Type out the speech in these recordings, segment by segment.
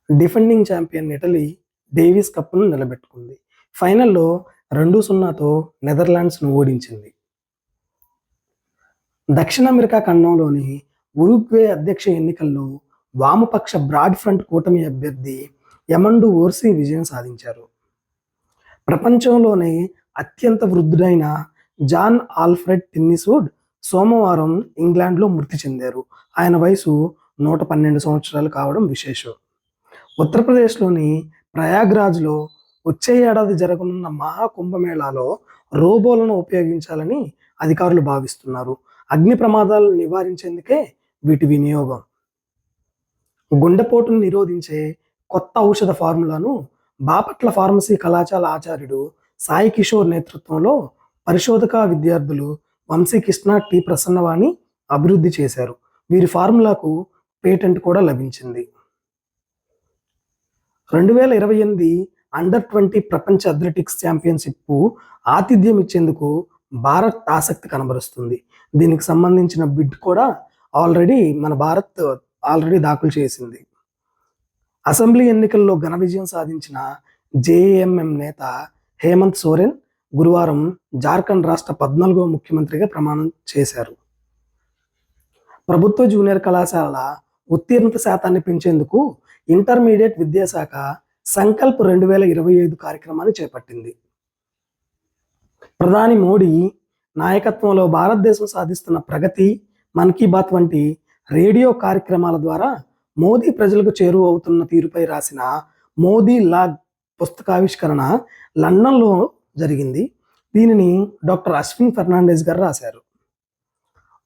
Defending champion Italy Davis కప్ను నిలబెట్టుకుంది. ఫైనల్లో 2-0తో నెదర్లాండ్స్ను ఓడించింది. దక్షిణ అమెరికా ఖండంలోని ఉరుగ్వే అధ్యక్ష ఎన్నికల్లో వామపక్ష బ్రాడ్ ఫ్రంట్ కూటమి అభ్యర్థి ఎమండు ఓర్సీ విజయం సాధించారు. ప్రపంచంలోనే అత్యంత వృద్ధుడైన జాన్ ఆల్ఫ్రెడ్ టెన్నిసూడ్ సోమవారం ఇంగ్లాండ్లో మృతి చెందారు. ఆయన వయసు 112 సంవత్సరాలు కావడం విశేషం. ఉత్తరప్రదేశ్లోని ప్రయాగ్రాజ్లో వచ్చే ఏడాది జరగనున్న మహాకుంభమేళాలో రోబోలను ఉపయోగించాలని అధికారులు భావిస్తున్నారు. అగ్ని ప్రమాదాలను నివారించేందుకే వీటి వినియోగం. గుండెపోటును నిరోధించే కొత్త ఔషధ ఫార్ములాను బాపట్ల ఫార్మసీ కళాశాల ఆచార్యుడు సాయి కిషోర్ నేతృత్వంలో పరిశోధక విద్యార్థులు వంశీకృష్ణ టి ప్రసన్నవాణి అభివృద్ధి చేశారు. వీరి ఫార్ములాకు పేటెంట్ కూడా లభించింది. 2028 అండర్-20 ప్రపంచ అథ్లెటిక్స్ ఛాంపియన్షిప్కు ఆతిథ్యం ఇచ్చేందుకు భారత్ ఆసక్తి కనబరుస్తుంది. దీనికి సంబంధించిన బిడ్ కూడా మన భారత్ ఆల్రెడీ దాఖలు చేసింది. అసెంబ్లీ ఎన్నికల్లో ఘన విజయం సాధించిన జేఎంఎం నేత హేమంత్ సోరెన్ గురువారం జార్ఖండ్ రాష్ట్ర 14వ ముఖ్యమంత్రిగా ప్రమాణం చేశారు. ప్రభుత్వ జూనియర్ కళాశాలల ఉత్తీర్ణత శాతాన్ని పెంచేందుకు ఇంటర్మీడియట్ విద్యాశాఖ సంకల్ప్ 2025 కార్యక్రమాన్ని చేపట్టింది. ప్రధాని మోడీ నాయకత్వంలో భారతదేశం సాధిస్తున్న ప్రగతి, మన్ కీ బాత్ వంటి రేడియో కార్యక్రమాల ద్వారా మోదీ ప్రజలకు చేరువవుతున్న తీరుపై రాసిన మోదీ లాగ్ పుస్తకావిష్కరణ లండన్లో జరిగింది. దీనిని డాక్టర్ అశ్విన్ ఫెర్నాండెస్ గారు రాశారు.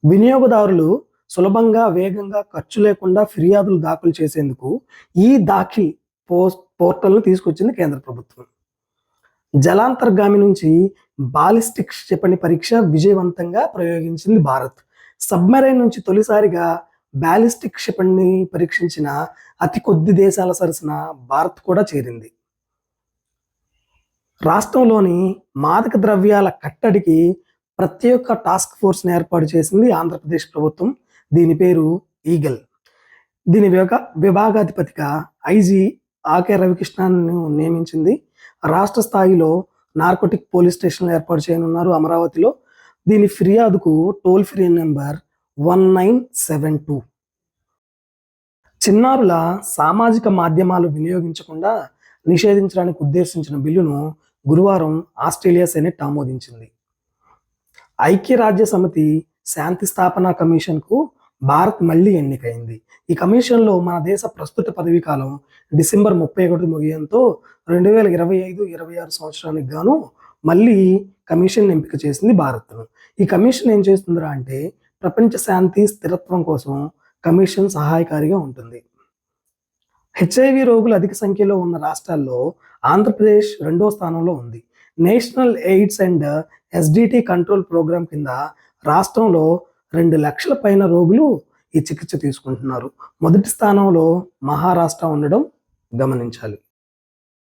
వినియోగదారులు సులభంగా, వేగంగా, ఖర్చు లేకుండా ఫిర్యాదులు దాఖలు చేసేందుకు ఈ దాఖిల్ పోర్టల్ను తీసుకొచ్చింది కేంద్ర ప్రభుత్వం. జలాంతర్గామి నుంచి బాలిస్టిక్ క్షిపణి పరీక్ష విజయవంతంగా ప్రయోగించింది భారత్. సబ్మెరైన్ నుంచి తొలిసారిగా బాలిస్టిక్ క్షిపణిని పరీక్షించిన అతి కొద్ది దేశాల సరసన భారత్ కూడా చేరింది. రాష్ట్రంలోని మాదక ద్రవ్యాల కట్టడికి ప్రత్యేక టాస్క్ ఫోర్స్ని ఏర్పాటు చేసింది ఆంధ్రప్రదేశ్ ప్రభుత్వం. దీని పేరు ఈగల్. దీని విభాగాధిపతిగా ఐజీ ఆకే రవికృష్ణను నియమించింది. రాష్ట్ర స్థాయిలో నార్కోటిక్ పోలీస్ స్టేషన్లు ఏర్పాటు చేయనున్నారు అమరావతిలో. దీని ఫిర్యాదుకు టోల్ ఫ్రీ నెంబర్ 1972. చిన్నారుల సామాజిక మాధ్యమాలు వినియోగించకుండా నిషేధించడానికి ఉద్దేశించిన బిల్లును గురువారం ఆస్ట్రేలియా సెనెట్ ఆమోదించింది. ఐక్యరాజ్య సమితి శాంతి స్థాపన కమిషన్కు భారత్ మళ్లీ ఎన్నికైంది. ఈ కమిషన్లో మన దేశ ప్రస్తుత పదవీ కాలం డిసెంబర్ 31 ముగియంతో 2025-26 సంవత్సరానికి గాను మళ్ళీ కమిషన్ ఎంపిక చేసింది భారత్ను. ఈ కమిషన్ ఏం చేస్తుందిరా అంటే ప్రపంచ శాంతి, స్థిరత్వం కోసం కమిషన్ సహాయకారిగా ఉంటుంది. హెచ్ఐవి రోగులు అధిక సంఖ్యలో ఉన్న రాష్ట్రాల్లో ఆంధ్రప్రదేశ్ 2వ స్థానంలో ఉంది. National AIDS and SDT control programme కింద రాష్ట్రంలో 2 లక్షల పైన రోగులు ఈ చికిత్స తీసుకుంటున్నారు. మొదటి స్థానంలో మహారాష్ట్ర ఉండడం గమనించాలి.